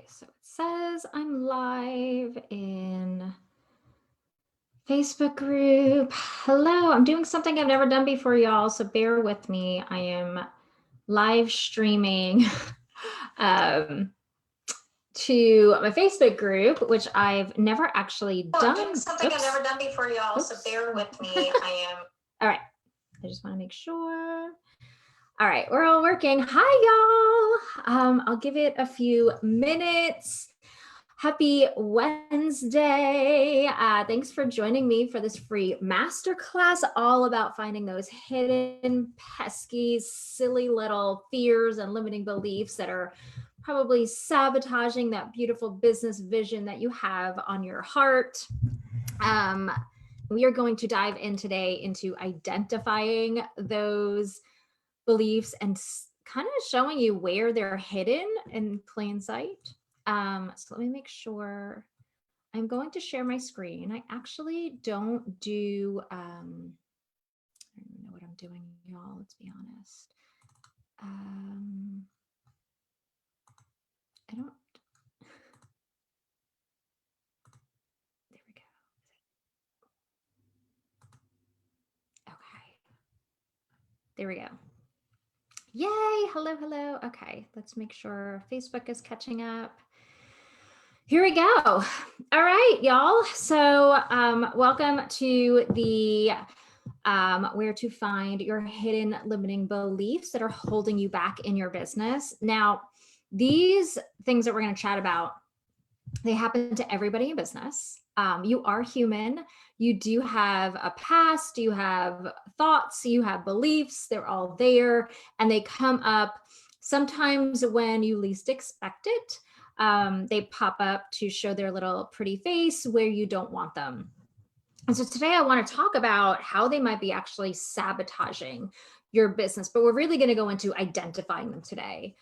So it says I'm live in Facebook group. Hello, I'm doing something I've never done before, y'all, so bear with me. I am live streaming to my Facebook group, which I've never actually done. I'm doing something I've never done before, y'all, so bear with me. I am. All right, I just want to make sure. All right, we're all working. Hi, y'all. I'll give it a few minutes. Happy Wednesday. Thanks for joining me for this free masterclass all about finding those hidden, pesky, silly little fears and limiting beliefs that are probably sabotaging that beautiful business vision that you have on your heart. We are going to dive in today into identifying those beliefs and kind of showing you where they're hidden in plain sight. So let me make sure. I'm going to share my screen. I actually don't do, I don't even know what I'm doing, y'all, let's be honest. I don't, there we go. Okay. There we go. Yay, hello. Okay, let's make sure Facebook is catching up. Here we go. All right, y'all. So welcome to the where to find your hidden limiting beliefs that are holding you back in your business. Now, these things that we're going to chat about, they happen to everybody in business. You are human. You do have a past, you have thoughts, you have beliefs, they're all there, and they come up sometimes when you least expect it. They pop up to show their little pretty face where you don't want them. And so today I want to talk about how they might be actually sabotaging your business, but we're really going to go into identifying them today.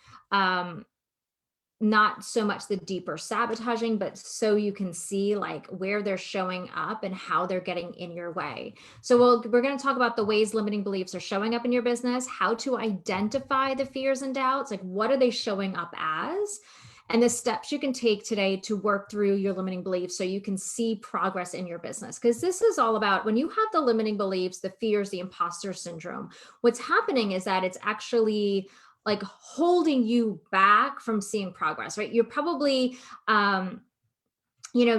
Not so much the deeper sabotaging, but so you can see like where they're showing up and how they're getting in your way. So we're going to talk about the ways limiting beliefs are showing up in your business, how to identify the fears and doubts, like what are they showing up as, and the steps you can take today to work through your limiting beliefs so you can see progress in your business. Because this is all about when you have the limiting beliefs, the fears, the imposter syndrome, what's happening is that it's actually like holding you back from seeing progress, right? You're probably,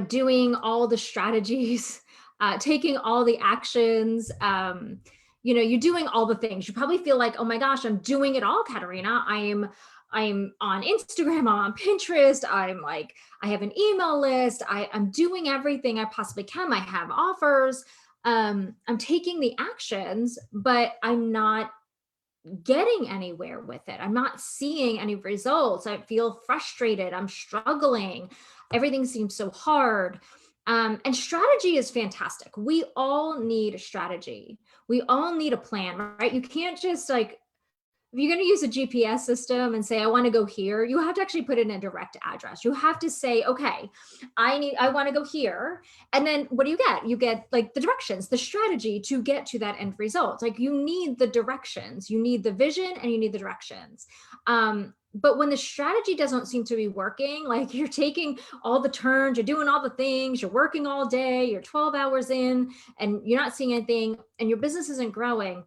doing all the strategies, taking all the actions, you're doing all the things. You probably feel like, oh my gosh, I'm doing it all, Katarina. I'm on Instagram, I'm on Pinterest. I have an email list. I'm doing everything I possibly can. I have offers. I'm taking the actions, but I'm not getting anywhere with it. I'm not seeing any results. I feel frustrated. I'm struggling. Everything seems so hard. And strategy is fantastic. We all need a strategy. We all need a plan, right? You can't just if you're going to use a GPS system and say, I want to go here, you have to actually put in a direct address. You have to say, okay, I want to go here. And then what do you get? You get like the directions, the strategy to get to that end result. Like you need the directions, you need the vision, and you need the directions. But when the strategy doesn't seem to be working, like you're taking all the turns, you're doing all the things, you're working all day, you're 12 hours in, and you're not seeing anything, and your business isn't growing,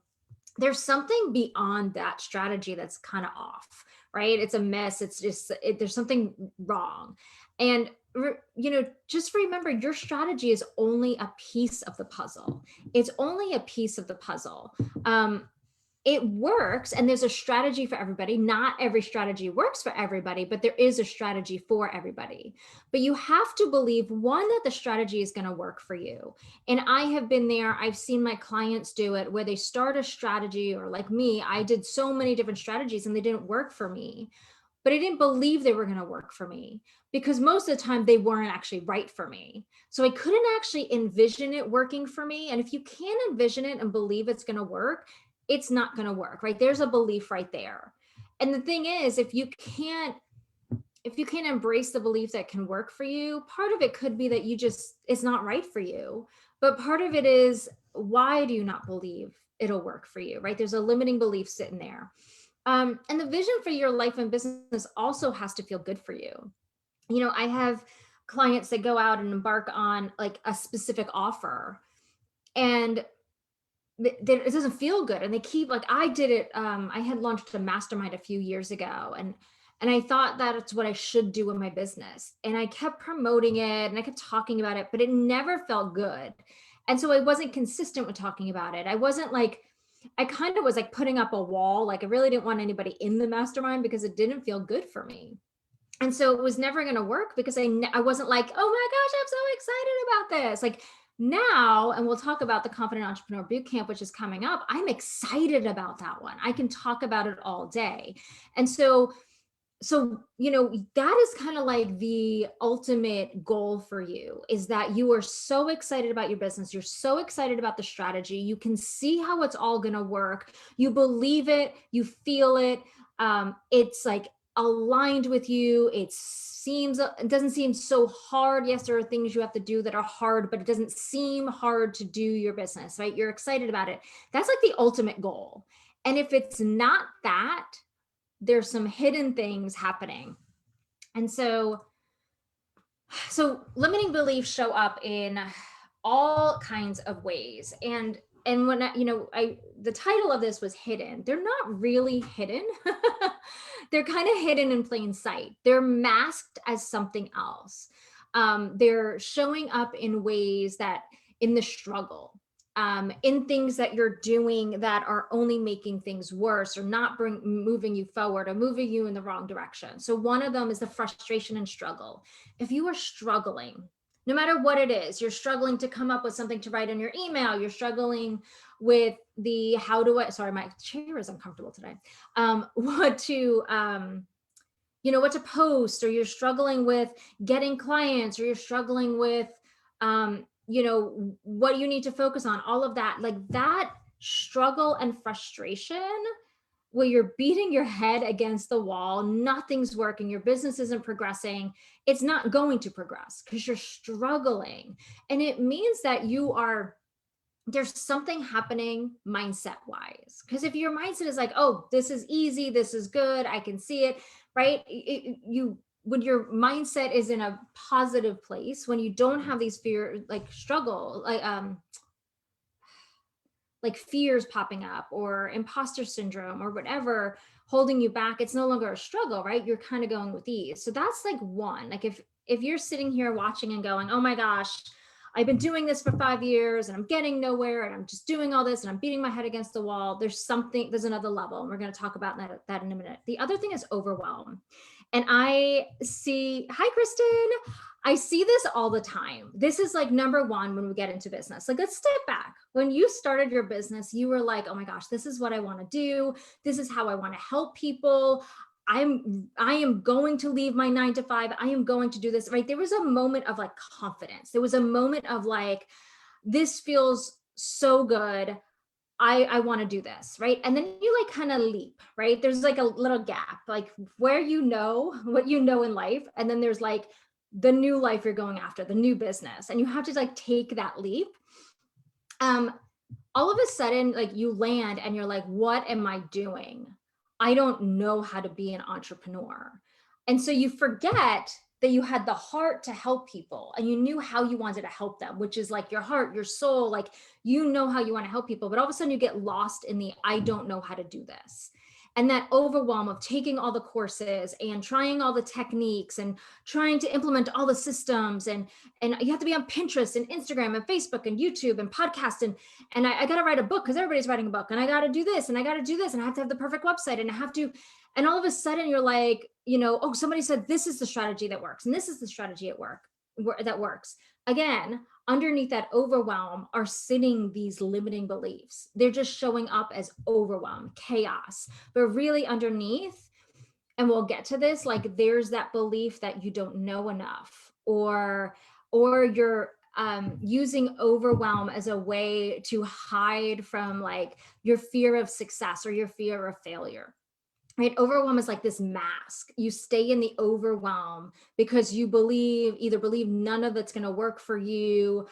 there's something beyond that strategy that's kind of off, right? It's a mess. It's just, there's something wrong. And, just remember your strategy is only a piece of the puzzle. It's only a piece of the puzzle. It works, and there's a strategy for everybody. Not every strategy works for everybody, but there is a strategy for everybody. But you have to believe, one, that the strategy is going to work for you. And I have been there. I've seen my clients do it where they start a strategy, or like me, I did so many different strategies and they didn't work for me. But I didn't believe they were going to work for me because most of the time they weren't actually right for me. So I couldn't actually envision it working for me. And if you can't envision it and believe it's going to work, it's not going to work, right? There's a belief right there. And the thing is, if you can't embrace the belief that can work for you, part of it could be that it's not right for you. But part of it is, why do you not believe it'll work for you, right? There's a limiting belief sitting there. And the vision for your life and business also has to feel good for you. I have clients that go out and embark on like a specific offer, and it doesn't feel good, and they keep like, I did it. I had launched a mastermind a few years ago, and I thought that it's what I should do in my business, and I kept promoting it and I kept talking about it, but it never felt good. And so I wasn't consistent with talking about it. I wasn't like, I kind of was like putting up a wall, like I really didn't want anybody in the mastermind because it didn't feel good for me. And so it was never going to work because I wasn't like, oh my gosh, I'm so excited about this. Like now, and we'll talk about the Confident Entrepreneur Bootcamp, which is coming up. I'm excited about that one. I can talk about it all day. And so that is kind of like the ultimate goal for you, is that you are so excited about your business, you're so excited about the strategy, you can see how it's all going to work, you believe it, you feel it, it's like aligned with you, it doesn't seem so hard. Yes, there are things you have to do that are hard, but it doesn't seem hard to do your business, right? You're excited about it. That's like the ultimate goal. And if it's not that, there's some hidden things happening. And so limiting beliefs show up in all kinds of ways. And when I the title of this was hidden. They're not really hidden. They're kind of hidden in plain sight. They're masked as something else. They're showing up in ways that, in the struggle, in things that you're doing that are only making things worse, or not moving you forward, or moving you in the wrong direction. So one of them is the frustration and struggle. If you are struggling, no matter what it is, you're struggling to come up with something to write in your email, you're struggling with the sorry, my chair is uncomfortable today. What to post, or you're struggling with getting clients, or you're struggling with what you need to focus on, all of that, like that struggle and frustration, where you're beating your head against the wall, nothing's working, your business isn't progressing, it's not going to progress because you're struggling. And it means that there's something happening mindset wise. Because if your mindset is like, oh, this is easy, this is good, I can see it, right? When your mindset is in a positive place, when you don't have these fear, like struggle, like fears popping up, or imposter syndrome, or whatever holding you back, it's no longer a struggle, right? You're kind of going with ease. So that's like one. Like if you're sitting here watching and going, oh my gosh, I've been doing this for 5 years and I'm getting nowhere, and I'm just doing all this and I'm beating my head against the wall, there's another level, and we're going to talk about that in a minute. The other thing is overwhelm. And hi, Kristen. I see this all the time. This is like number one when we get into business. Like, let's step back. When you started your business, you were like, oh my gosh, this is what I want to do. This is how I want to help people. I am going to leave my 9 to 5. I am going to do this, right? There was a moment of like confidence. There was a moment of like, this feels so good. I want to do this, right? And then you like kind of leap, right? There's like a little gap, like where what you know in life, and then there's like the new life you're going after, the new business, and you have to like take that leap. All of a sudden, like you land and you're like, what am I doing? I don't know how to be an entrepreneur. And so you forget that you had the heart to help people, and you knew how you wanted to help them, which is like your heart, your soul, like you know how you want to help people. But all of a sudden you get lost in the, I don't know how to do this. And that overwhelm of taking all the courses and trying all the techniques and trying to implement all the systems, and you have to be on Pinterest and Instagram and Facebook and YouTube and podcast, and I got to write a book because everybody's writing a book, and I got to do this and I got to do this, and I have to have the perfect website, and I have to, and all of a sudden you're like, oh, somebody said this is the strategy that works, and this is the strategy that works. Again, underneath that overwhelm are sitting these limiting beliefs. They're just showing up as overwhelm, chaos, but really underneath, and we'll get to this, like there's that belief that you don't know enough, or you're using overwhelm as a way to hide from like your fear of success or your fear of failure. Right? Overwhelm is like this mask. You stay in the overwhelm because you either believe none of it's going to work for you.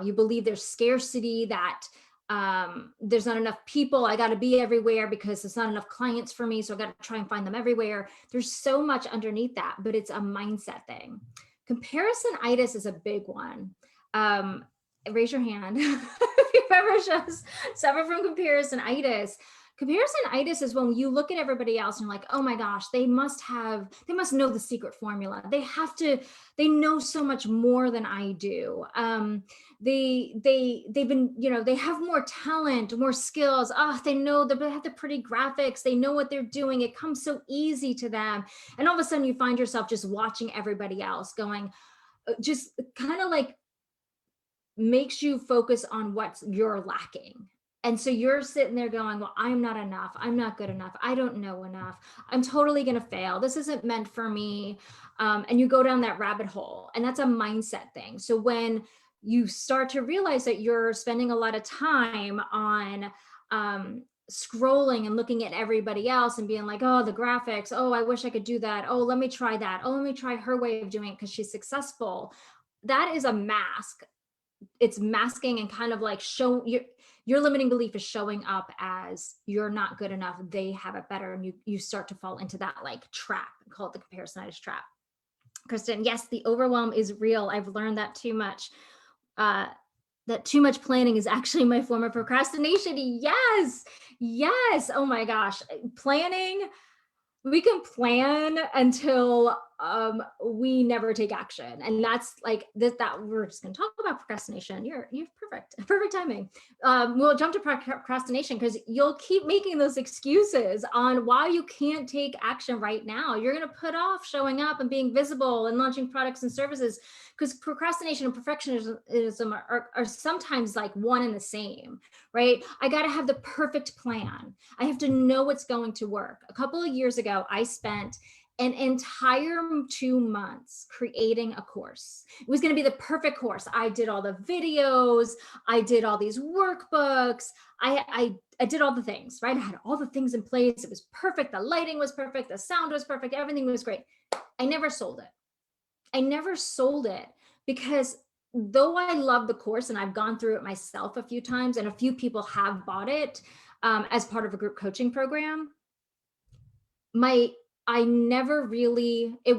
You believe there's scarcity, that There's not enough people. I got to be everywhere because there's not enough clients for me. So I got to try and find them everywhere. There's so much underneath that, but it's a mindset thing. Comparisonitis is a big one. Um, Raise your hand if you've ever just suffered from comparisonitis. Comparisonitis is when you look at everybody else and you're like, oh my gosh, they must know the secret formula. They know so much more than I do. They've been, they have more talent, more skills. Oh, they have the pretty graphics. They know what they're doing. It comes so easy to them. And all of a sudden you find yourself just watching everybody else going, just kind of like makes you focus on what you're lacking. And so you're sitting there going, well, I'm not enough. I'm not good enough. I don't know enough. I'm totally going to fail. This isn't meant for me. And you go down that rabbit hole. And that's a mindset thing. So when you start to realize that you're spending a lot of time on scrolling and looking at everybody else and being like, oh, the graphics. Oh, I wish I could do that. Oh, let me try that. Oh, let me try her way of doing it because she's successful. That is a mask. It's masking and kind of like your limiting belief is showing up as you're not good enough. They have it better. And you start to fall into that like trap. I call it the comparisonitis trap. Kristen, yes, the overwhelm is real. I've learned that too much. That too much planning is actually my form of procrastination. Yes. Yes. Oh my gosh. Planning, we can plan until we never take action. And that's like that we're just going to talk about procrastination. You're perfect timing. We'll jump to procrastination because you'll keep making those excuses on why you can't take action right now. You're going to put off showing up and being visible and launching products and services because procrastination and perfectionism are sometimes like one and the same, right? I got to have the perfect plan. I have to know what's going to work. A couple of years ago, I spent an entire 2 months creating a course. It was going to be the perfect course. I did all the videos. I did all these workbooks. I did all the things, right? I had all the things in place. It was perfect. The lighting was perfect. The sound was perfect. Everything was great. I never sold it. Because though I love the course and I've gone through it myself a few times and a few people have bought it as part of a group coaching program, it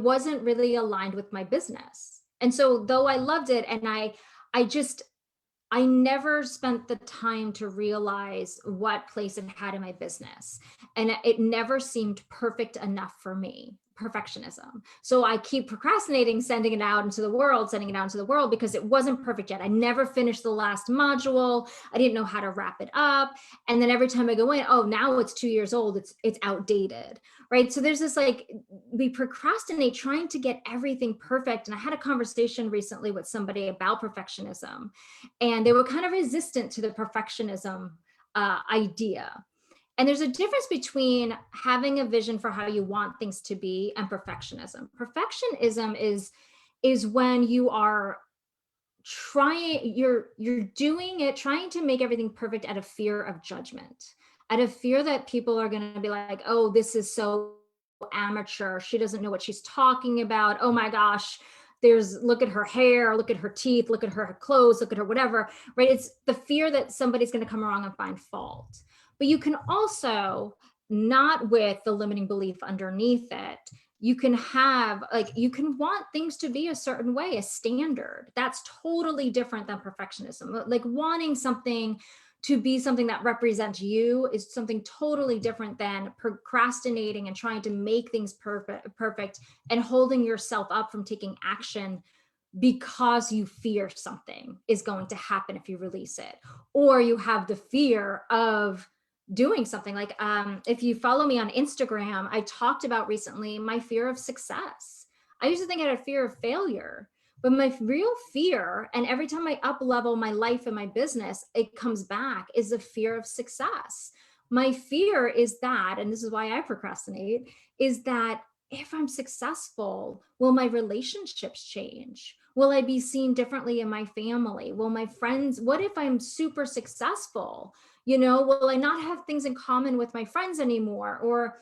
wasn't really aligned with my business. And so though I loved it and I never spent the time to realize what place it had in my business. And it never seemed perfect enough for me. Perfectionism. So I keep procrastinating, sending it out into the world because it wasn't perfect yet. I never finished the last module. I didn't know how to wrap it up. And then every time I go in, oh, now it's 2 years old. It's outdated, right? So there's this like, we procrastinate trying to get everything perfect. And I had a conversation recently with somebody about perfectionism, and they were kind of resistant to the perfectionism idea. And there's a difference between having a vision for how you want things to be and perfectionism. Perfectionism is when you are you're doing it, trying to make everything perfect out of fear of judgment, out of fear that people are going to be like, oh, this is so amateur. She doesn't know what she's talking about. Oh my gosh. Look at her hair, look at her teeth, look at her clothes, look at her whatever, right? It's the fear that somebody's going to come along and find fault. But you can also, not with the limiting belief underneath it, you can want things to be a certain way, a standard. That's totally different than perfectionism. Like wanting something to be something that represents you is something totally different than procrastinating and trying to make things perfect and holding yourself up from taking action because you fear something is going to happen if you release it, or you have the fear of doing something. Like if you follow me on Instagram, I talked about recently my fear of success. I used to think I had a fear of failure, but my real fear, and every time I up level my life and my business, it comes back, is the fear of success. My fear is that, and this is why I procrastinate, is that if I'm successful, will my relationships change? Will I be seen differently in my family? Will my friends, what if I'm super successful? Will I not have things in common with my friends anymore? Or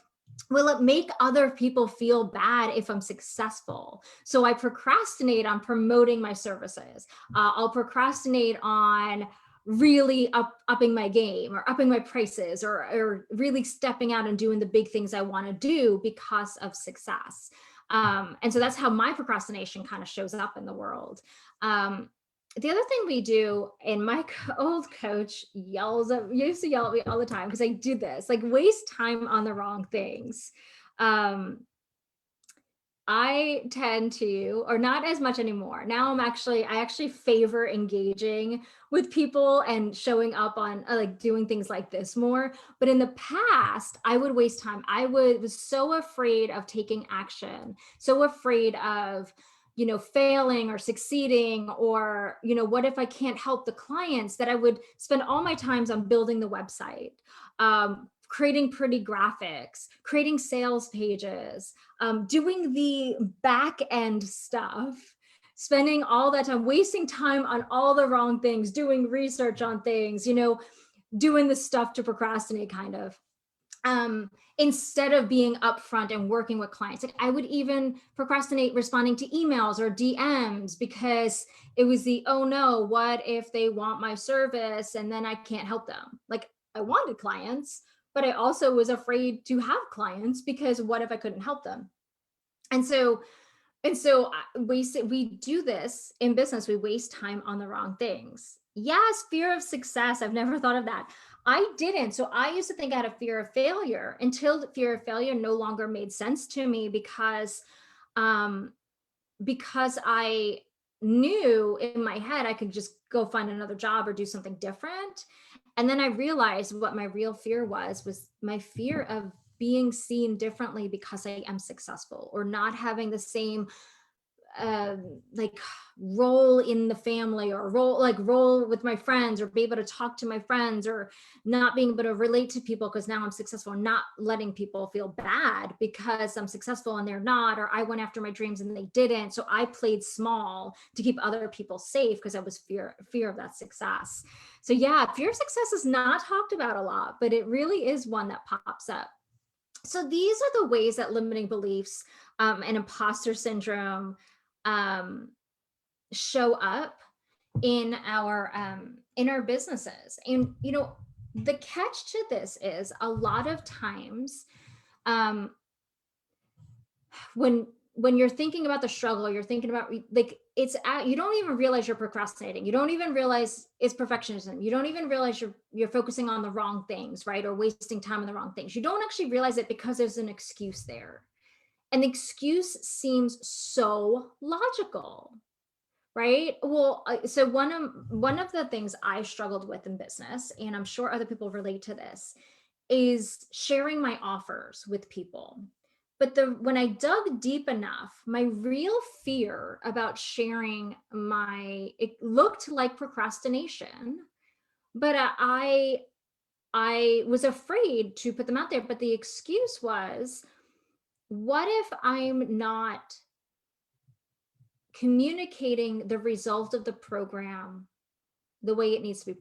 will it make other people feel bad if I'm successful? So I procrastinate on promoting my services. I'll procrastinate on really upping my game or upping my prices or really stepping out and doing the big things I want to do because of success. And so that's how my procrastination kind of shows up in the world. The other thing we do, and my old coach used to yell at me all the time because I do this, like waste time on the wrong things. Um, I tend to, or not as much anymore. Now I actually favor engaging with people and showing up on like doing things like this more. But in the past, I would waste time. Was so afraid of taking action, so afraid of, failing or succeeding, or, what if I can't help the clients, that I would spend all my times on building the website, creating pretty graphics, creating sales pages, doing the back end stuff, spending all that time, wasting time on all the wrong things, doing research on things, doing the stuff to procrastinate kind of. Instead of being upfront and working with clients. Like I would even procrastinate responding to emails or DMs because it was oh no, what if they want my service and then I can't help them? Like I wanted clients, but I also was afraid to have clients because what if I couldn't help them? And so we do this in business. We waste time on the wrong things. Yes, fear of success. I've never thought of that. I didn't. So I used to think I had a fear of failure until fear of failure no longer made sense to me um, because I knew in my head I could just go find another job or do something different. And then I realized what my real fear was my fear of being seen differently because I am successful, or not having the same like role in the family, or role with my friends, or be able to talk to my friends, or not being able to relate to people because now I'm successful, not letting people feel bad because I'm successful and they're not, or I went after my dreams and they didn't, so I played small to keep other people safe because I was fear of that success. So yeah, fear of success is not talked about a lot, but it really is one that pops up. So these are the ways that limiting beliefs and imposter syndrome show up in our businesses. And the catch to this is a lot of times um, when you're thinking about the struggle, you're thinking about like you don't even realize you're procrastinating. You don't even realize it's perfectionism. You don't even realize you're focusing on the wrong things, right? Or wasting time on the wrong things. You don't actually realize it because there's an excuse there. An excuse seems so logical, right? Well, so one of the things I struggled with in business, and I'm sure other people relate to this, is sharing my offers with people. But when I dug deep enough, my real fear about sharing it looked like procrastination, but I was afraid to put them out there. But the excuse was, what if I'm not communicating the result of the program the way it needs to be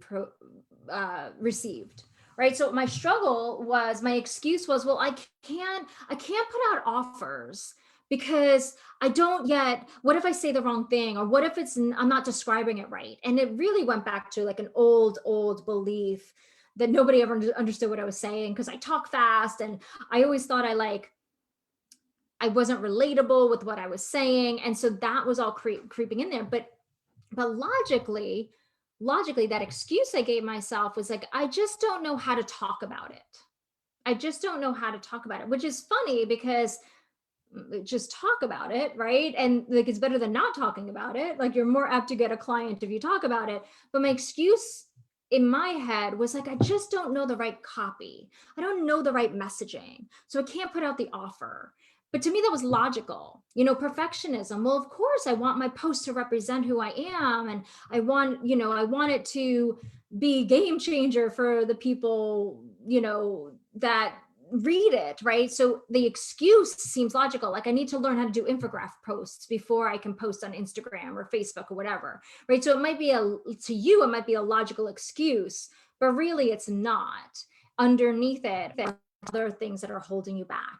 received, right? So my excuse was, well, I can't put out offers because I don't yet, what if I say the wrong thing, or what if I'm not describing it right? And it really went back to like an old belief that nobody ever understood what I was saying because I talk fast, and I always thought I wasn't relatable with what I was saying. And so that was all creeping in there. But logically, that excuse I gave myself was like, I just don't know how to talk about it. I just don't know how to talk about it, which is funny because just talk about it, right? And like, it's better than not talking about it. Like, you're more apt to get a client if you talk about it. But my excuse in my head was like, I just don't know the right copy. I don't know the right messaging. So I can't put out the offer. But to me, that was logical. Perfectionism. Well, of course, I want my post to represent who I am. And I want it to be game changer for the people, that read it, right? So the excuse seems logical. Like, I need to learn how to do infographic posts before I can post on Instagram or Facebook or whatever, right? So it might be to you, it might be a logical excuse, but really it's not. Underneath it, there are other things that are holding you back.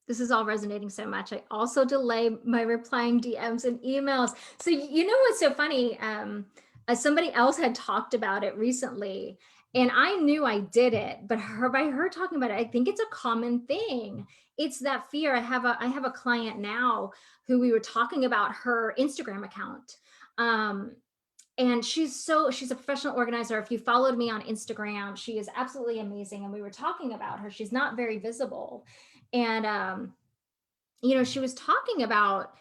This is all resonating so much. I also delay my replying DMs and emails. So what's so funny? somebody else had talked about it recently, and I knew I did it, but by her talking about it, I think it's a common thing. It's that fear. I have a client now who we were talking about her Instagram account. Um, and she's a professional organizer. If you followed me on Instagram, she is absolutely amazing. And we were talking about her. She's not very visible. And she was talking about,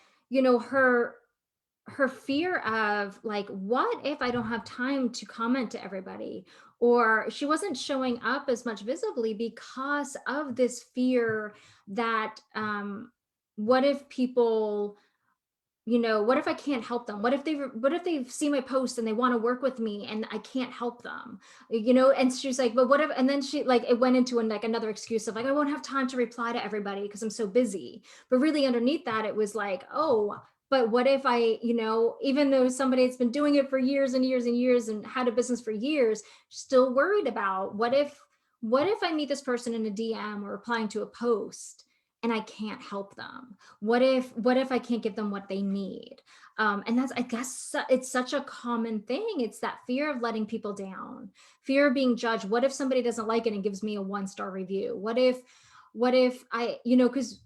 her fear of like, what if I don't have time to comment to everybody? Or she wasn't showing up as much visibly because of this fear that what if people, what if I can't help them? What if they've seen my post and they want to work with me and I can't help them? And she's like, but what if, and then she like, it went into like another excuse of like, I won't have time to reply to everybody because I'm so busy. But really underneath that, it was like, oh, but what if I, even though somebody that's been doing it for years and years and years and had a business for years, still worried about what if I meet this person in a DM or replying to a post and I can't help them? What if I can't give them what they need? And that's, I guess, it's such a common thing. It's that fear of letting people down, fear of being judged. What if somebody doesn't like it and gives me a 1-star review? What if I, because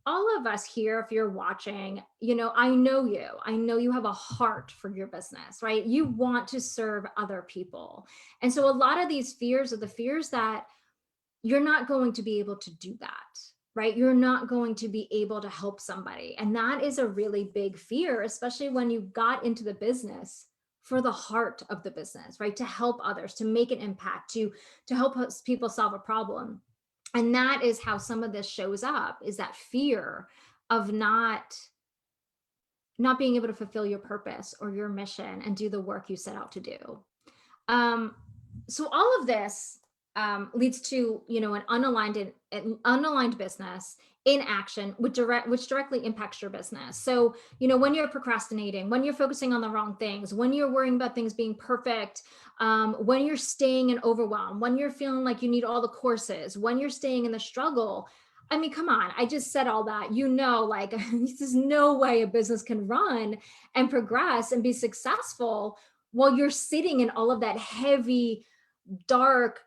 all of us here, if you're watching, I know you have a heart for your business, right? You want to serve other people. And so a lot of these fears are the fears that you're not going to be able to do that, right? You're not going to be able to help somebody. And that is a really big fear, especially when you got into the business for the heart of the business, right? To help others, to make an impact, to help people solve a problem. And that is how some of this shows up, is that fear of not being able to fulfill your purpose or your mission and do the work you set out to do. Um, so all of this leads to an unaligned business in action, which directly impacts your business. So when you're procrastinating, when you're focusing on the wrong things, when you're worrying about things being perfect, when you're staying in overwhelm, when you're feeling like you need all the courses, when you're staying in the struggle. I mean, come on, I just said all that, like there's no way a business can run and progress and be successful while you're sitting in all of that heavy, dark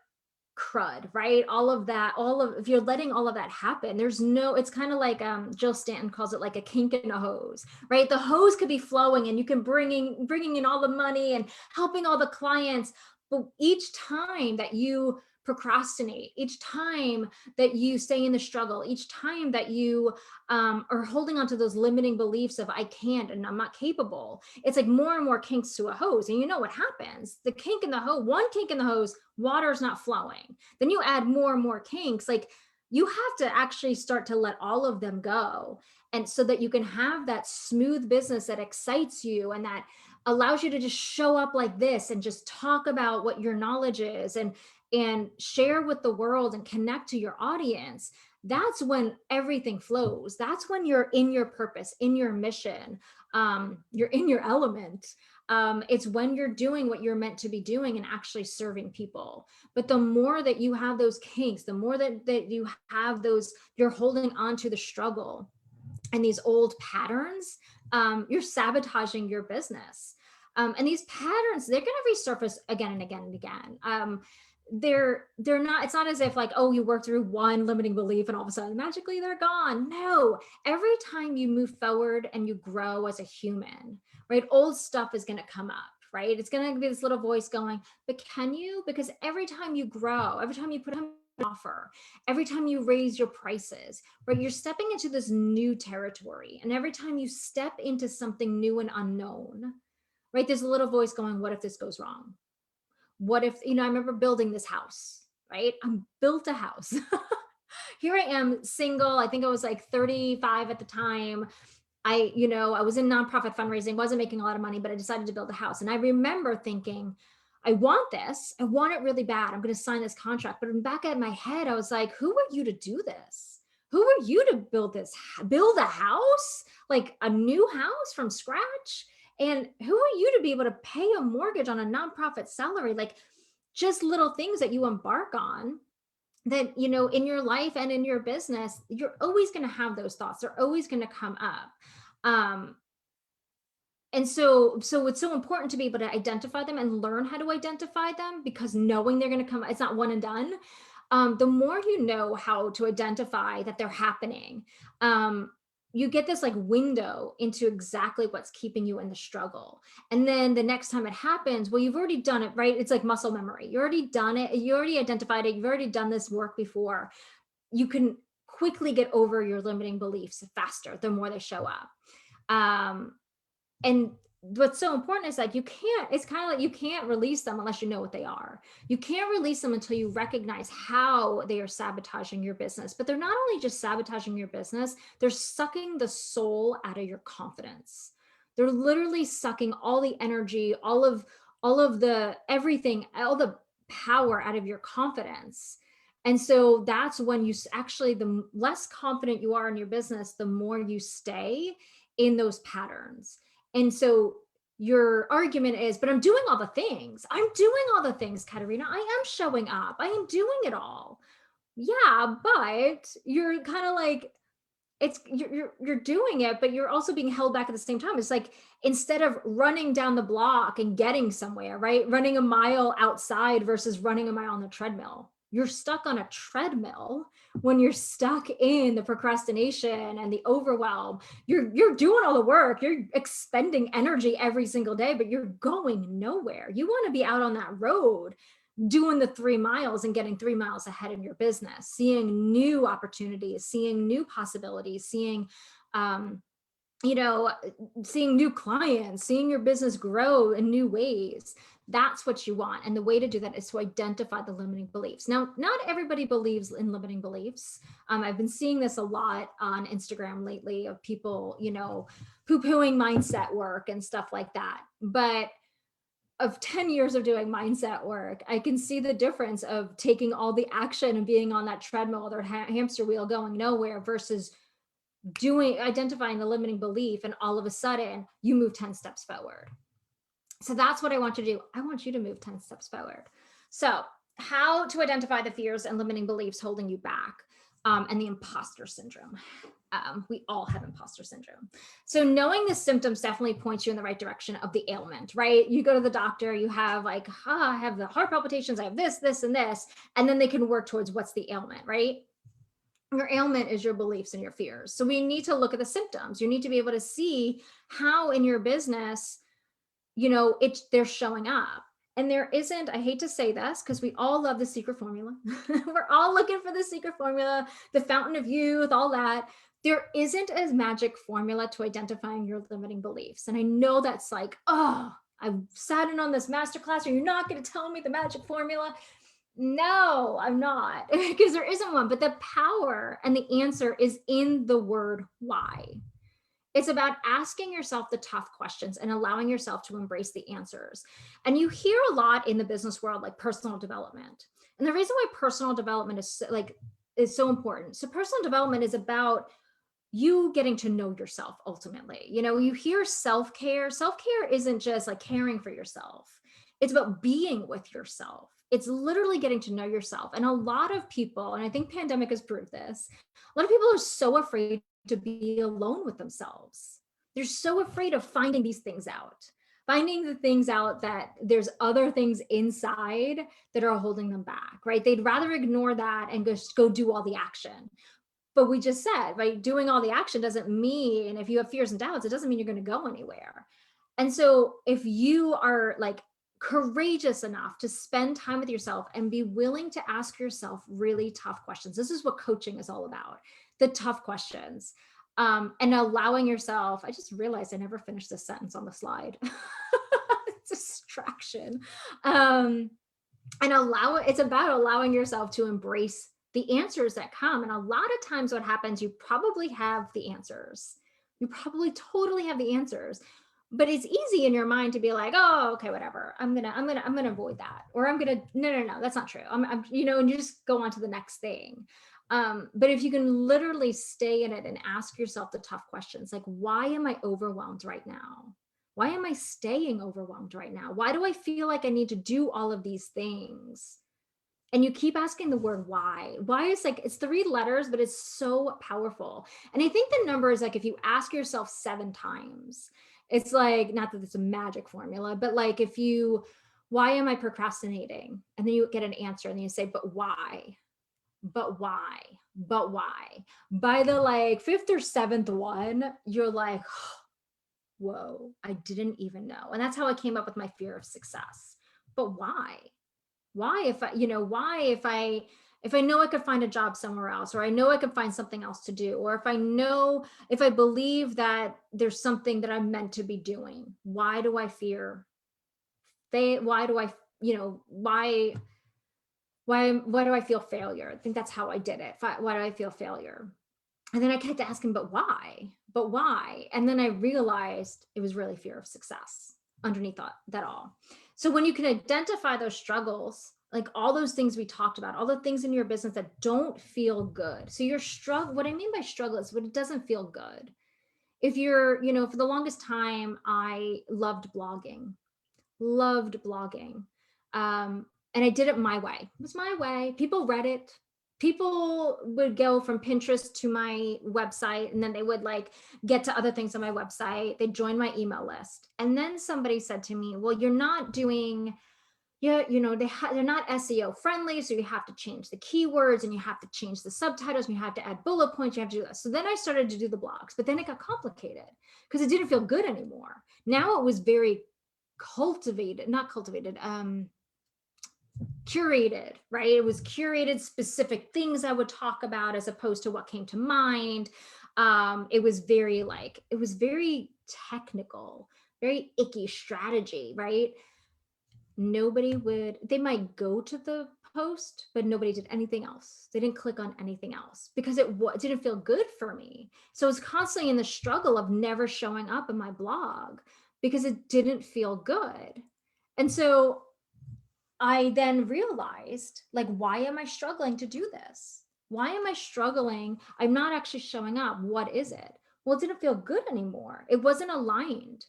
crud, right? All of that, if you're letting all of that happen, it's kind of like Jill Stanton calls it like a kink in a hose, right? The hose could be flowing and you can bringing in all the money and helping all the clients, but each time that you procrastinate, each time that you stay in the struggle, each time that you are holding on to those limiting beliefs of I can't and I'm not capable, it's like more and more kinks to a hose. And you know what happens? The kink in the hose, one kink in the hose, water is not flowing. Then you add more and more kinks. Like, you have to actually start to let all of them go. And so that you can have that smooth business that excites you and that allows you to just show up like this and just talk about what your knowledge is and share with the world and connect to your audience. That's when everything flows. That's when you're in your purpose, in your mission, you're in your element. It's when you're doing what you're meant to be doing and actually serving people. But the more that you have those kinks, the more that you have those, you're holding on to the struggle and these old patterns, you're sabotaging your business. And these patterns, they're going to resurface again and again and again. They're not, it's not as if like, oh, you work through one limiting belief and all of a sudden magically they're gone. No, every time you move forward and you grow as a human, right, old stuff is going to come up, right? It's going to be this little voice going, but can you? Because every time you grow, every time you put an offer, every time you raise your prices, right, you're stepping into this new territory. And every time you step into something new and unknown, right, there's a little voice going, what if this goes wrong? What if, I remember building this house, right? I built a house. Here I am, single. I think I was like 35 at the time. I was in nonprofit fundraising, wasn't making a lot of money, but I decided to build a house. And I remember thinking, I want this. I want it really bad. I'm going to sign this contract. But in back of my head, I was like, who are you to do this? Who are you to build a house, like a new house from scratch? And who are you to be able to pay a mortgage on a nonprofit salary? Like, just little things that you embark on that, in your life and in your business, you're always going to have those thoughts. They're always going to come up. Um, And so it's so important to be able to identify them and learn how to identify them, because knowing they're going to come, it's not one and done. The more you know how to identify that they're happening, um, you get this like window into exactly what's keeping you in the struggle. And then the next time it happens, well, you've already done it, right? It's like muscle memory. You already done it. You already identified it. You've already done this work before. You can quickly get over your limiting beliefs faster the more they show up. Um, and what's so important is like, you can't, it's kind of like you can't release them unless you know what they are. You can't release them until you recognize how they are sabotaging your business. But they're not only just sabotaging your business, they're sucking the soul out of your confidence. They're literally sucking all the energy, all of the everything, all the power out of your confidence. And so that's when you actually, the less confident you are in your business, the more you stay in those patterns. And so your argument is, but I'm doing all the things. I'm doing all the things, Katerina. I am showing up. I am doing it all. Yeah, but you're kind of like, it's you're doing it, but you're also being held back at the same time. It's like, instead of running down the block and getting somewhere, right? Running a mile outside versus running a mile on the treadmill. You're stuck on a treadmill when you're stuck in the procrastination and the overwhelm. You're doing all the work, you're expending energy every single day, but you're going nowhere. You want to be out on that road doing the 3 miles and getting 3 miles ahead in your business, seeing new opportunities, seeing new possibilities, seeing, um, you know, seeing new clients, seeing your business grow in new ways. That's what you want. And the way to do that is to identify the limiting beliefs. Now, not everybody believes in limiting beliefs. I've been seeing this a lot on Instagram lately, of people, you know, poo-pooing mindset work and stuff like that. But of 10 years of doing mindset work, I can see the difference of taking all the action and being on that treadmill or hamster wheel going nowhere, versus identifying the limiting belief, and all of a sudden you move 10 steps forward. So that's what I want you to do. I want you to move 10 steps forward. So, how to identify the fears and limiting beliefs holding you back, and the imposter syndrome. We all have imposter syndrome. So knowing the symptoms definitely points you in the right direction of the ailment, right? You go to the doctor, you have like, I have the heart palpitations, I have this, and this, and then they can work towards what's the ailment, right? Your ailment is your beliefs and your fears. So we need to look at the symptoms. You need to be able to see how in your business, you know, they're showing up. And there isn't, I hate to say this, because we all love the secret formula. We're all looking for the secret formula, the fountain of youth, all that. There isn't a magic formula to identifying your limiting beliefs. And I know that's like, oh, I've sat in on this masterclass, and you're not going to tell me the magic formula. No, I'm not, because there isn't one. But the power and the answer is in the word why. It's about asking yourself the tough questions and allowing yourself to embrace the answers. And you hear a lot in the business world, like personal development. And the reason why personal development is so important. So personal development is about you getting to know yourself ultimately. You know, you hear self-care. Self-care isn't just like caring for yourself. It's about being with yourself. It's literally getting to know yourself. And a lot of people, and I think pandemic has proved this, a lot of people are so afraid to be alone with themselves. They're so afraid of finding these things out, finding the things out that there's other things inside that are holding them back, right? They'd rather ignore that and just go do all the action. But we just said, right, doing all the action doesn't mean, if you have fears and doubts, it doesn't mean you're going to go anywhere. And so if you are like courageous enough to spend time with yourself and be willing to ask yourself really tough questions, this is what coaching is all about, the tough questions, and allowing yourself, I just realized I never finished this sentence on the slide. Distraction. And it's about allowing yourself to embrace the answers that come. And a lot of times what happens, you probably have the answers. You probably totally have the answers, but it's easy in your mind to be like, oh, okay, whatever. I'm gonna avoid that. Or no, that's not true. you know, and you just go on to the next thing. But if you can literally stay in it and ask yourself the tough questions, like, why am I overwhelmed right now? Why am I staying overwhelmed right now? Why do I feel like I need to do all of these things? And you keep asking the word why. Why is like, it's 3 letters, but it's so powerful. And I think the number is like, if you ask yourself 7 times, It's like, not that it's a magic formula, but like why am I procrastinating? And then you get an answer and then you say, but why? But why? But why? By the like fifth or seventh one, you're like, whoa, I didn't even know. And that's how I came up with my fear of success. But why? Why if I, why if I know I could find a job somewhere else, or I know I could find something else to do, or if I believe that there's something that I'm meant to be doing, why do I fear? Why do I, why do I feel failure? I think that's how I did it. Why do I feel failure? And then I kept asking, but why? But why? And then I realized it was really fear of success underneath that all. So when you can identify those struggles, like all those things we talked about, all the things in your business that don't feel good. So your struggle, what I mean by struggle is when it doesn't feel good. If you're, for the longest time, I loved blogging. And I did it my way. It was my way. People read it. People would go from Pinterest to my website, and then they would like get to other things on my website. They'd join my email list. And then somebody said to me, well, you're not doing, yeah, they're not SEO friendly. So you have to change the keywords and you have to change the subtitles and you have to add bullet points. You have to do this. So then I started to do the blogs, but then it got complicated because it didn't feel good anymore. Now it was very not cultivated, curated, right? It was curated specific things I would talk about as opposed to what came to mind. It was very technical, very icky strategy, right? They might go to the post, but nobody did anything else. They didn't click on anything else because it didn't feel good for me. So I was constantly in the struggle of never showing up in my blog because it didn't feel good. And so I then realized, like, why am I struggling to do this? Why am I struggling? I'm not actually showing up. What is it? Well, it didn't feel good anymore. It wasn't aligned.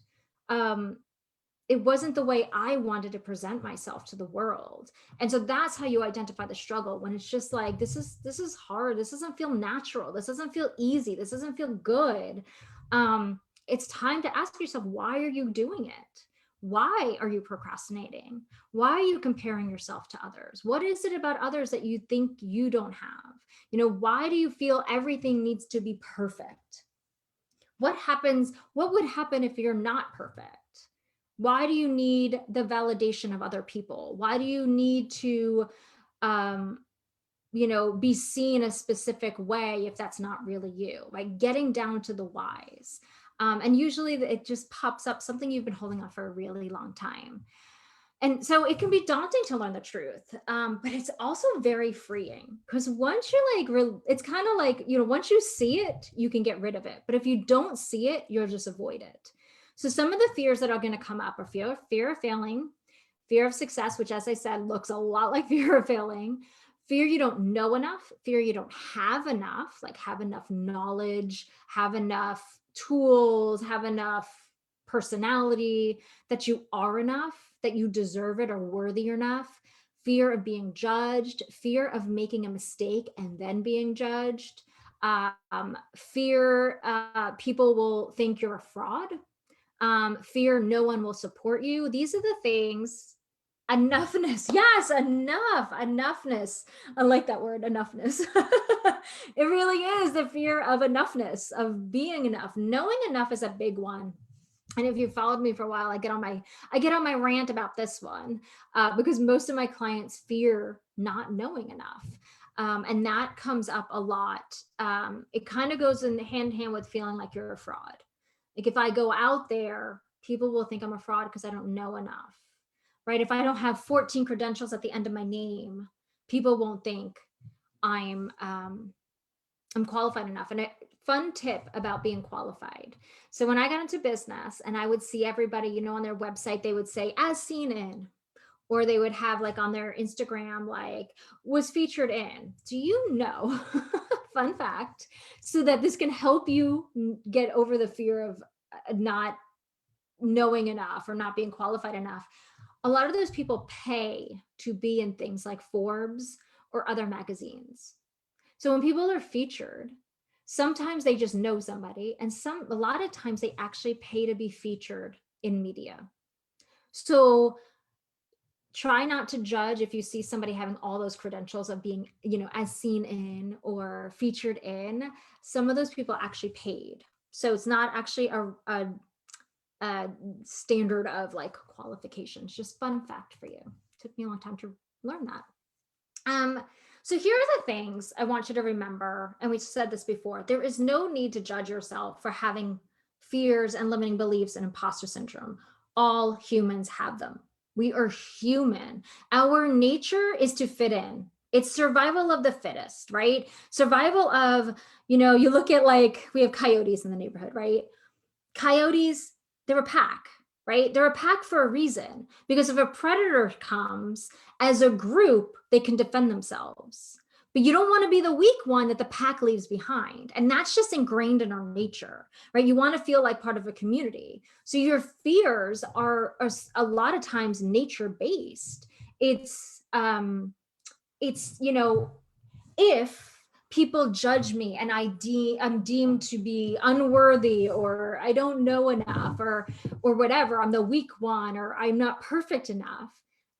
Um, it wasn't the way I wanted to present myself to the world. And so that's how you identify the struggle, when it's just like, this is hard. This doesn't feel natural. This doesn't feel easy. This doesn't feel good. It's time to ask yourself, why are you doing it? Why are you procrastinating? Why are you comparing yourself to others? What is it about others that you think you don't have? Why do you feel everything needs to be perfect? What would happen if you're not perfect? Why do you need the validation of other people? Why do you need to, be seen a specific way if that's not really you? Like getting down to the whys. And usually it just pops up something you've been holding on for a really long time. And so it can be daunting to learn the truth, but it's also very freeing because once you're like, it's kind of like, once you see it, you can get rid of it. But if you don't see it, you'll just avoid it. So some of the fears that are going to come up are fear of failing, fear of success, which, as I said, looks a lot like fear of failing, fear you don't know enough, fear you don't have enough, like have enough knowledge, have enough tools, have enough personality, that you are enough, that you deserve it or worthy enough, fear of being judged, fear of making a mistake and then being judged, fear people will think you're a fraud, fear no one will support you. These are the things. Enoughness. Yes, enoughness. I like that word, enoughness. It really is the fear of enoughness, of being enough. Knowing enough is a big one. And if you've followed me for a while, I get on my rant about this one because most of my clients fear not knowing enough. And that comes up a lot. It kind of goes in hand in hand with feeling like you're a fraud. Like if I go out there, people will think I'm a fraud because I don't know enough, right? If I don't have 14 credentials at the end of my name, people won't think I'm qualified enough. And a fun tip about being qualified. So when I got into business and I would see everybody, on their website, they would say as seen in, or they would have like on their Instagram, like was featured in. Do you know, fun fact, so that this can help you get over the fear of not knowing enough or not being qualified enough. A lot of those people pay to be in things like Forbes or other magazines. So when people are featured, Sometimes they just know somebody, and a lot of times they actually pay to be featured in media. So try not to judge if you see somebody having all those credentials of being, as seen in or featured in. Some of those people actually paid. So it's not actually a standard of like qualifications. Just fun fact for you. Took me a long time to learn that. So here are the things I want you to remember, and we said this before. There is no need to judge yourself for having fears and limiting beliefs and imposter syndrome. All humans have them. We are human. Our nature is to fit in. It's survival of the fittest, right? Survival of, you look at, like, we have coyotes in the neighborhood, right? Coyotes, they're a pack, right? They're a pack for a reason, because if a predator comes, as a group, they can defend themselves. But you don't want to be the weak one that the pack leaves behind. And that's just ingrained in our nature, right? You want to feel like part of a community. So your fears are a lot of times nature based. It's if people judge me and I'm deemed to be unworthy, or I don't know enough, or whatever, I'm the weak one, or I'm not perfect enough,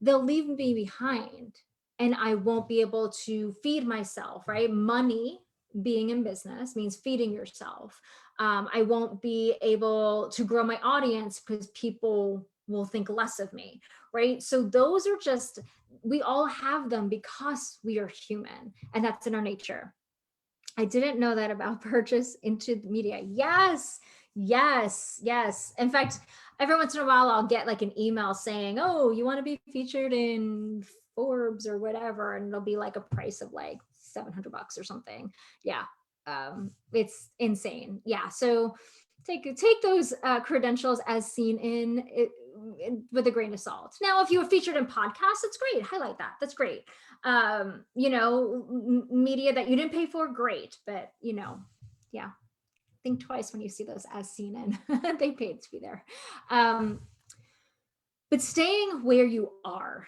they'll leave me behind, and I won't be able to feed myself, right? Money, being in business, means feeding yourself. I won't be able to grow my audience because people will think less of me, right? So those are just, we all have them because we are human, and that's in our nature. I didn't know that about purchase into the media. Yes, yes, yes. In fact, every once in a while, I'll get like an email saying, "Oh, you want to be featured in Forbes or whatever," and it'll be like a price of like $700 or something. Yeah, it's insane. Yeah, so take those credentials as seen in it, with a grain of salt. Now, if you were featured in podcasts, it's great. Highlight that. That's great. Media that you didn't pay for, great. But yeah, think twice when you see those as seen in. They paid to be there. But staying where you are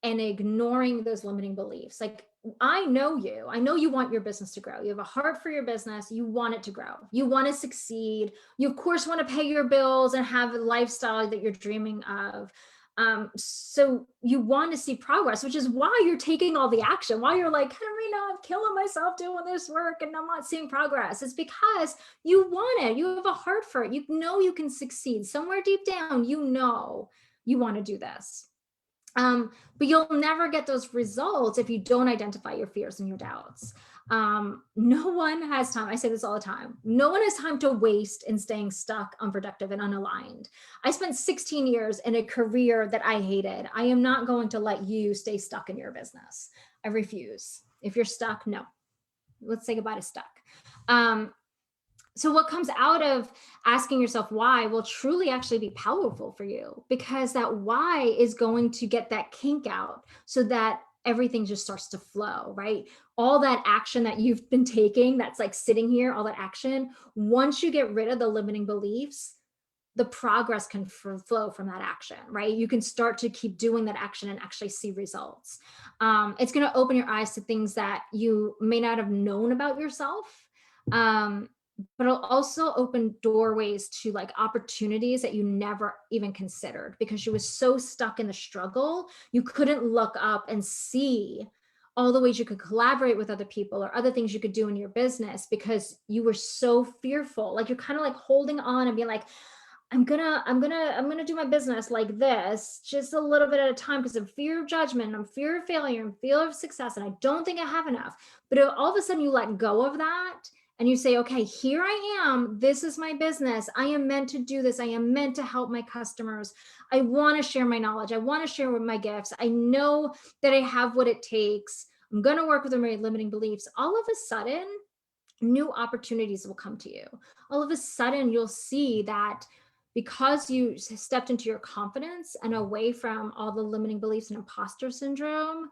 and ignoring those limiting beliefs, like, I know you want your business to grow. You have a heart for your business. You want it to grow. You want to succeed. You, of course, want to pay your bills and have a lifestyle that you're dreaming of. So you want to see progress, which is why you're taking all the action, why you're like, Katarina, I'm killing myself doing this work and I'm not seeing progress. It's because you want it. You have a heart for it. You know you can succeed. Somewhere deep down, you want to do this. But you'll never get those results if you don't identify your fears and your doubts. No one has time. I say this all the time. No one has time to waste in staying stuck, unproductive, and unaligned. I spent 16 years in a career that I hated. I am not going to let you stay stuck in your business. I refuse. If you're stuck, no. Let's say goodbye to stuck. So what comes out of asking yourself why will truly actually be powerful for you, because that why is going to get that kink out so that everything just starts to flow, right? All that action that you've been taking, that's like sitting here, all that action, once you get rid of the limiting beliefs, the progress can flow from that action, right? You can start to keep doing that action and actually see results. It's going to open your eyes to things that you may not have known about yourself. But it'll also open doorways to like opportunities that you never even considered, because you were so stuck in the struggle, you couldn't look up and see all the ways you could collaborate with other people or other things you could do in your business, because you were so fearful. Like, you're kind of like holding on and being like, I'm gonna do my business like this, just a little bit at a time, because of fear of judgment, I'm fear of failure, and fear of success, and I don't think I have enough. But all of a sudden you let go of that and you say, okay, here I am. This is my business. I am meant to do this. I am meant to help my customers. I want to share my knowledge. I want to share with my gifts. I know that I have what it takes. I'm going to work with my limiting beliefs. All of a sudden, new opportunities will come to you. All of a sudden, you'll see that because you stepped into your confidence and away from all the limiting beliefs and imposter syndrome,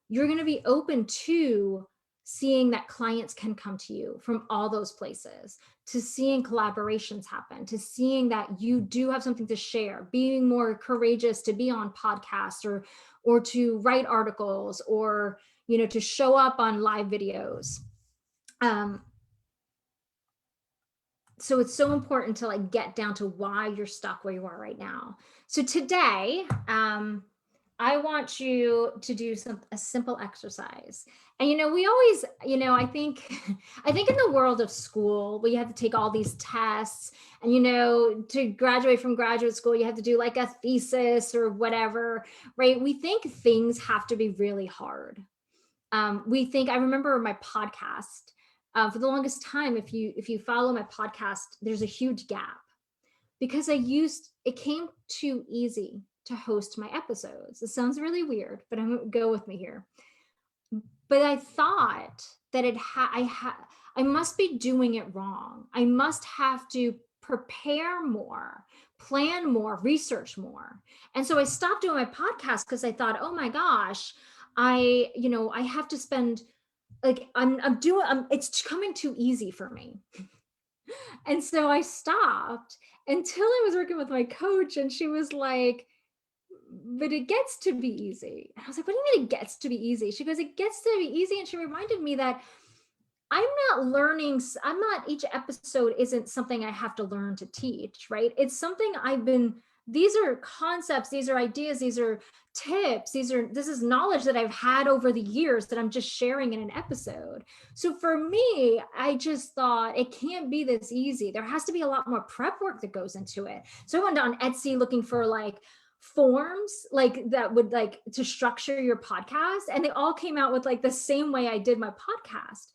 you're going to be open to seeing that clients can come to you from all those places, to seeing collaborations happen, to seeing that you do have something to share, being more courageous to be on podcasts or to write articles, or to show up on live videos. So it's so important to like get down to why you're stuck where you are right now. So today, I want you to do a simple exercise. And we always, I think I think in the world of school, we have to take all these tests, and to graduate from graduate school, you have to do like a thesis or whatever, right? We think things have to be really hard. We think, I remember my podcast, for the longest time, if you follow my podcast, there's a huge gap because it came too easy to host my episodes. It sounds really weird, but go with me here. But I thought that I must be doing it wrong. I must have to prepare more, plan more, research more. And so I stopped doing my podcast because I thought, oh my gosh, I have to spend, like, it's coming too easy for me. And so I stopped until I was working with my coach, and she was like, but it gets to be easy. And I was like, what do you mean it gets to be easy? She goes, it gets to be easy. And she reminded me that each episode isn't something I have to learn to teach, right? It's something these are concepts, these are ideas, these are tips, this is knowledge that I've had over the years that I'm just sharing in an episode. So for me, I just thought it can't be this easy. There has to be a lot more prep work that goes into it. So I went on Etsy looking for like forms like that would like to structure your podcast, and they all came out with like the same way I did my podcast.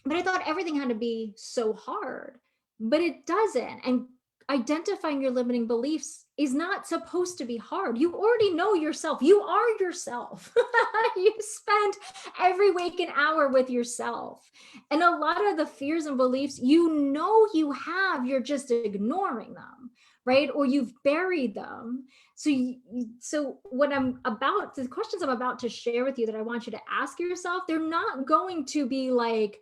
But I thought everything had to be so hard, but it doesn't. And identifying your limiting beliefs is not supposed to be hard. You already know yourself. You are yourself. You spend every waking hour with yourself. And a lot of the fears and beliefs, you have, you're just ignoring them, right? Or you've buried them. So the questions I'm about to share with you that I want you to ask yourself, they're not going to be like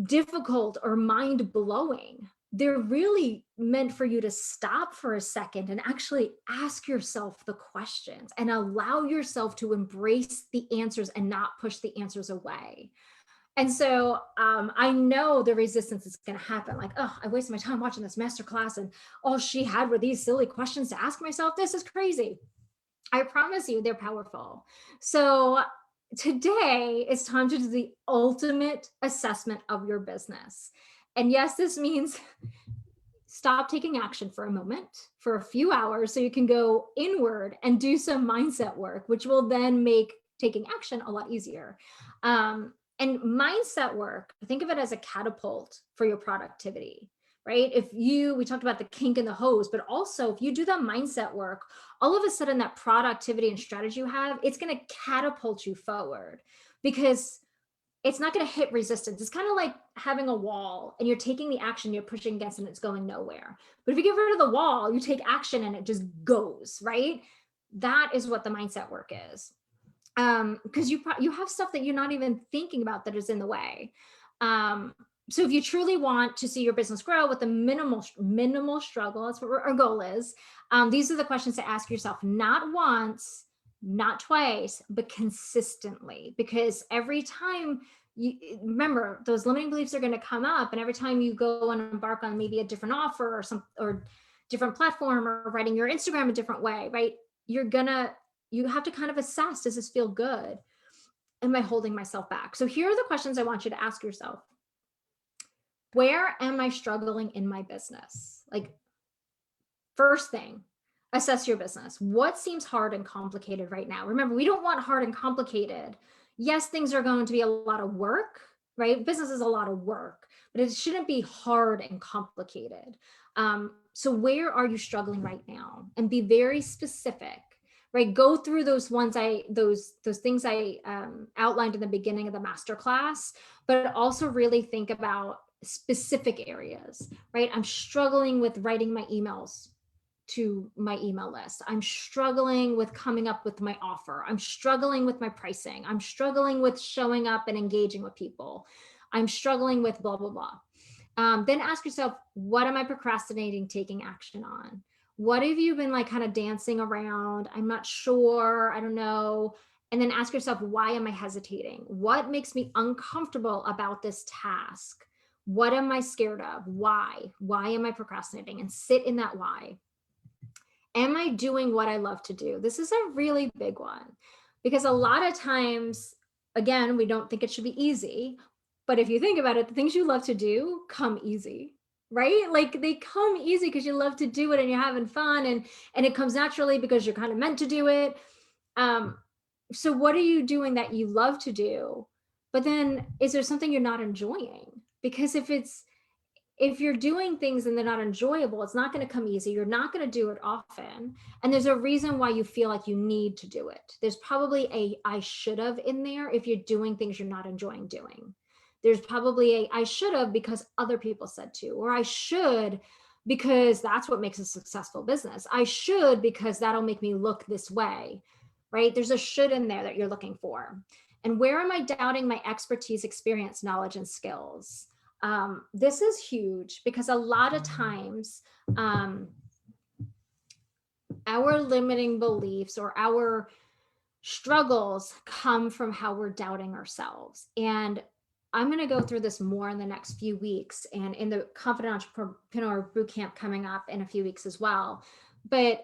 difficult or mind-blowing. They're really meant for you to stop for a second and actually ask yourself the questions and allow yourself to embrace the answers and not push the answers away. And so I know the resistance is going to happen. Like, oh, I wasted my time watching this masterclass, and all she had were these silly questions to ask myself. This is crazy. I promise you, they're powerful. So today it's time to do the ultimate assessment of your business. And yes, this means stop taking action for a moment, for a few hours, so you can go inward and do some mindset work, which will then make taking action a lot easier. And mindset work, think of it as a catapult for your productivity, right? We talked about the kink in the hose, but also if you do the mindset work, all of a sudden that productivity and strategy you have, it's going to catapult you forward, because it's not going to hit resistance. It's kind of like having a wall and you're taking the action, you're pushing against, and it's going nowhere. But if you get rid of the wall, you take action and it just goes, right? That is what the mindset work is. Because you have stuff that you're not even thinking about that is in the way. So if you truly want to see your business grow with a minimal struggle, that's what our goal is. These are the questions to ask yourself, not once, not twice, but consistently. Because every time remember, those limiting beliefs are going to come up, and every time you go and embark on maybe a different offer or different platform, or writing your Instagram a different way, right? You have to kind of assess, does this feel good? Am I holding myself back? So here are the questions I want you to ask yourself. Where am I struggling in my business? Like, first thing, assess your business. What seems hard and complicated right now? Remember, we don't want hard and complicated. Yes, things are going to be a lot of work, right? Business is a lot of work, but it shouldn't be hard and complicated. So where are you struggling right now? And be very specific, right? Go through those things I outlined in the beginning of the masterclass, but also really think about specific areas, right? I'm struggling with writing my emails to my email list. I'm struggling with coming up with my offer. I'm struggling with my pricing. I'm struggling with showing up and engaging with people. I'm struggling with blah, blah, blah. Then ask yourself, what am I procrastinating taking action on? What have you been like kind of dancing around? I'm not sure. I don't know. And then ask yourself, why am I hesitating? What makes me uncomfortable about this task? What am I scared of? Why? Why am I procrastinating? And sit in that why. Am I doing what I love to do? This is a really big one because a lot of times, again, we don't think it should be easy. But if you think about it, the things you love to do come easy, right? Like they come easy because you love to do it and you're having fun, and it comes naturally because you're kind of meant to do it. Um, so what are you doing that you love to do? But then is there something you're not enjoying? Because if you're doing things and they're not enjoyable, it's not going to come easy. You're not going to do it often. And there's a reason why you feel like you need to do it. There's probably a I should have in there if you're doing things you're not enjoying doing. There's probably a I should have because other people said to, or I should because that's what makes a successful business. I should because that'll make me look this way, right? There's a should in there that you're looking for. And where am I doubting my expertise, experience, knowledge, and skills? This is huge because a lot of times our limiting beliefs or our struggles come from how we're doubting ourselves. And I'm going to go through this more in the next few weeks and in the Confident Entrepreneur Bootcamp coming up in a few weeks as well. But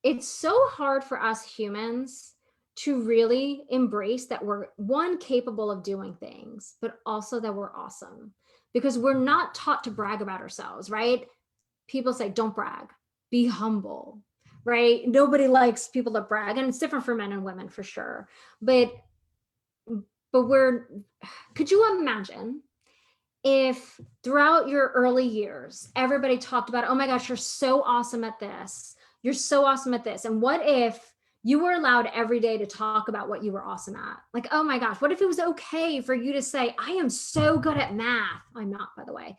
it's so hard for us humans to really embrace that we're one capable of doing things, but also that we're awesome because we're not taught to brag about ourselves, right? People say, don't brag, be humble, right? Nobody likes people that brag, and it's different for men and women for sure. But could you imagine if throughout your early years, everybody talked about, oh my gosh, you're so awesome at this. You're so awesome at this. And what if you were allowed every day to talk about what you were awesome at? Like, oh my gosh, what if it was okay for you to say, I am so good at math? I'm not, by the way.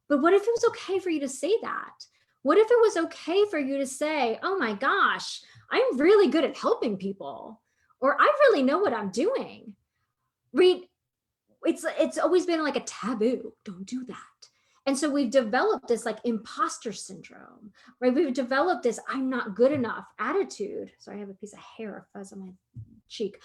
But what if it was okay for you to say that? What if it was okay for you to say, oh my gosh, I'm really good at helping people, or I really know what I'm doing? Read, it's always been like a taboo. Don't do that. And so we've developed this like imposter syndrome, right? We've developed this I'm not good enough attitude. Sorry, I have a piece of hair or fuzz on my cheek.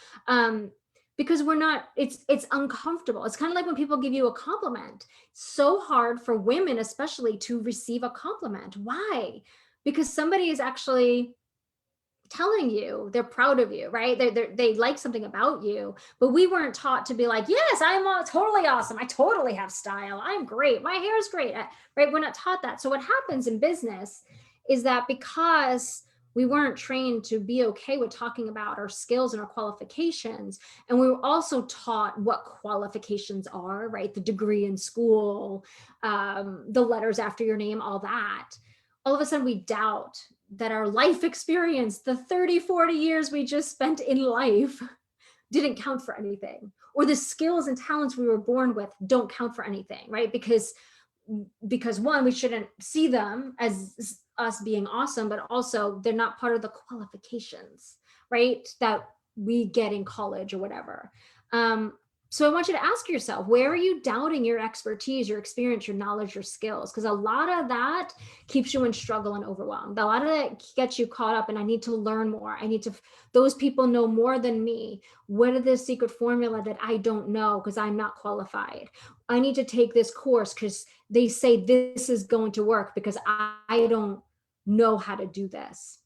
Because we're not, it's uncomfortable. It's kind of like when people give you a compliment. It's so hard for women, especially, to receive a compliment. Why? Because somebody is actually telling you they're proud of you, right? They like something about you, but we weren't taught to be like, yes, I'm totally awesome. I totally have style. I'm great. My hair is great, right? We're not taught that. So what happens in business is that because we weren't trained to be okay with talking about our skills and our qualifications, and we were also taught what qualifications are, right? The degree in school, the letters after your name, all that. All of a sudden we doubt that our life experience, the 30, 40 years we just spent in life, didn't count for anything, or the skills and talents we were born with don't count for anything, right? Because one, we shouldn't see them as us being awesome, but also they're not part of the qualifications, right? That we get in college or whatever. So I want you to ask yourself, where are you doubting your expertise, your experience, your knowledge, your skills? Because a lot of that keeps you in struggle and overwhelmed. A lot of that gets you caught up and I need to learn more. Those people know more than me. What is the secret formula that I don't know because I'm not qualified? I need to take this course because they say this is going to work because I don't know how to do this.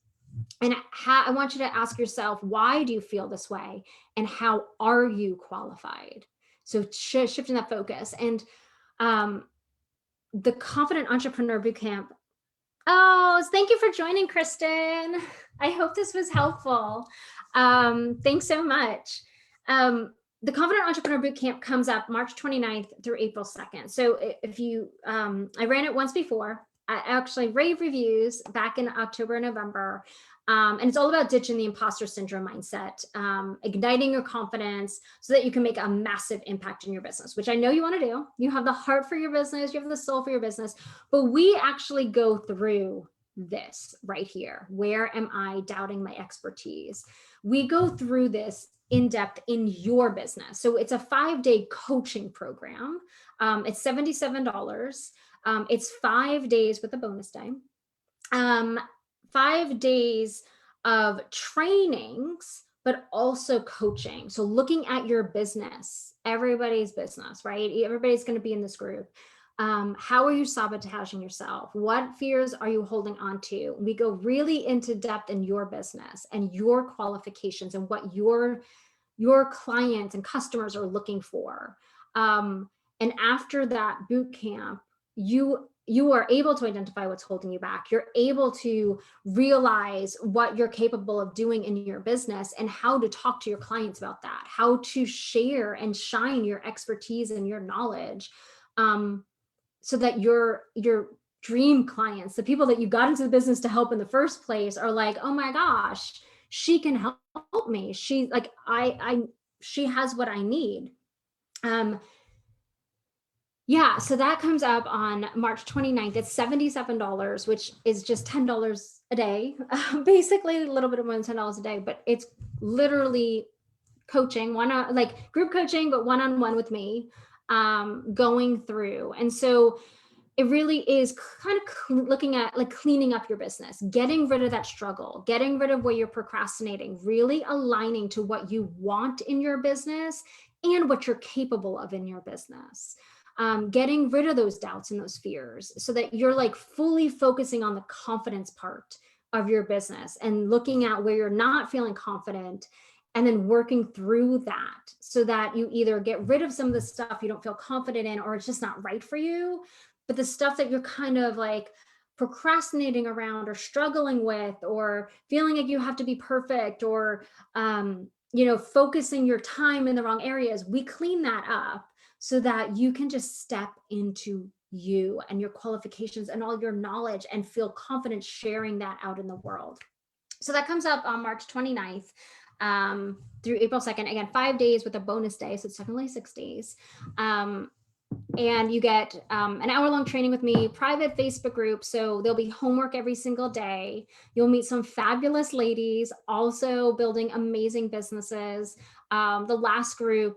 And I want you to ask yourself, why do you feel this way? And how are you qualified? So shifting that focus. And the Confident Entrepreneur Bootcamp. Oh, thank you for joining, Kristen. I hope this was helpful. Thanks so much. The Confident Entrepreneur Bootcamp comes up March 29th through April 2nd. So if you, I ran it once before. I actually rave reviews back in October, November. And it's all about ditching the imposter syndrome mindset, igniting your confidence so that you can make a massive impact in your business, which I know you want to do. You have the heart for your business, you have the soul for your business, but we actually go through this right here. Where am I doubting my expertise? We go through this in depth in your business. So it's a 5-day coaching program. It's $77. It's 5 days with a bonus day. 5 days of trainings but also coaching. So looking at your business, everybody's business, right? Everybody's going to be in this group. How are you sabotaging yourself? What fears are you holding on to? We go really into depth in your business and your qualifications and what your clients and customers are looking for. And after that boot camp, you are able to identify what's holding you back. You're able to realize what you're capable of doing in your business and how to talk to your clients about that, how to share and shine your expertise and your knowledge, so that your dream clients, the people that you got into the business to help in the first place, are like, oh my gosh, she can help me. She like she has what I need. Yeah, so that comes up on March 29th. It's $77, which is just $10 a day, basically a little bit more than $10 a day, but it's literally coaching, like group coaching, but one-on-one with me, going through. And so it really is kind of looking at like cleaning up your business, getting rid of that struggle, getting rid of where you're procrastinating, really aligning to what you want in your business and what you're capable of in your business. Getting rid of those doubts and those fears so that you're like fully focusing on the confidence part of your business and looking at where you're not feeling confident and then working through that so that you either get rid of some of the stuff you don't feel confident in or it's just not right for you, but the stuff that you're kind of like procrastinating around or struggling with or feeling like you have to be perfect or focusing your time in the wrong areas, we clean that up so that you can just step into you and your qualifications and all your knowledge and feel confident sharing that out in the world. So that comes up on March 29th through April 2nd. Again, 5 days with a bonus day, so it's technically 6 days. And you get an hour-long training with me, private Facebook group. So there'll be homework every single day. You'll meet some fabulous ladies, also building amazing businesses. The last group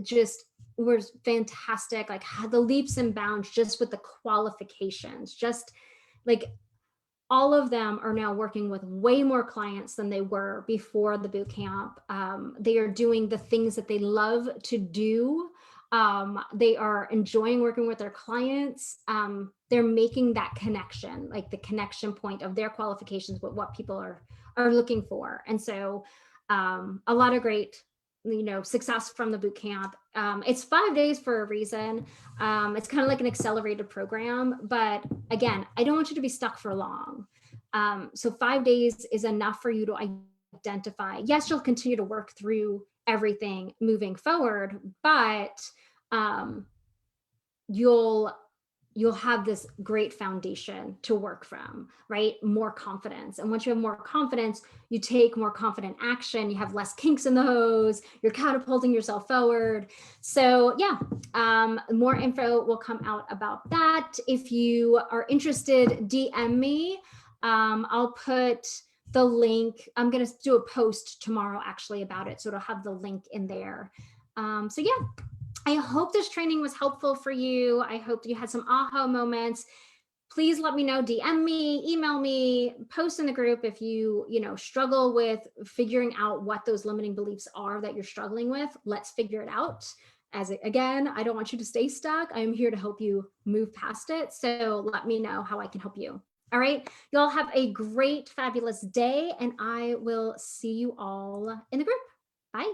just was fantastic, like had the leaps and bounds just with the qualifications, just like all of them are now working with way more clients than they were before the boot camp. They are doing the things that they love to do. They are enjoying working with their clients. They're making that connection, like the connection point of their qualifications with what people are looking for. And so a lot of great success from the boot camp. It's 5 days for a reason. It's kind of like an accelerated program, but again, I don't want you to be stuck for long. So 5 days is enough for you to identify. Yes, you'll continue to work through everything moving forward, but you'll have this great foundation to work from, right? More confidence. And once you have more confidence, you take more confident action, you have less kinks in the hose, you're catapulting yourself forward. So yeah, more info will come out about that. If you are interested, DM me. I'll put the link. I'm going to do a post tomorrow actually about it. So it'll have the link in there. So yeah, I hope this training was helpful for you. I hope you had some aha moments. Please let me know, DM me, email me, post in the group if you struggle with figuring out what those limiting beliefs are that you're struggling with. Let's figure it out. Again, I don't want you to stay stuck. I'm here to help you move past it. So let me know how I can help you. All right, y'all have a great, fabulous day, and I will see you all in the group. Bye.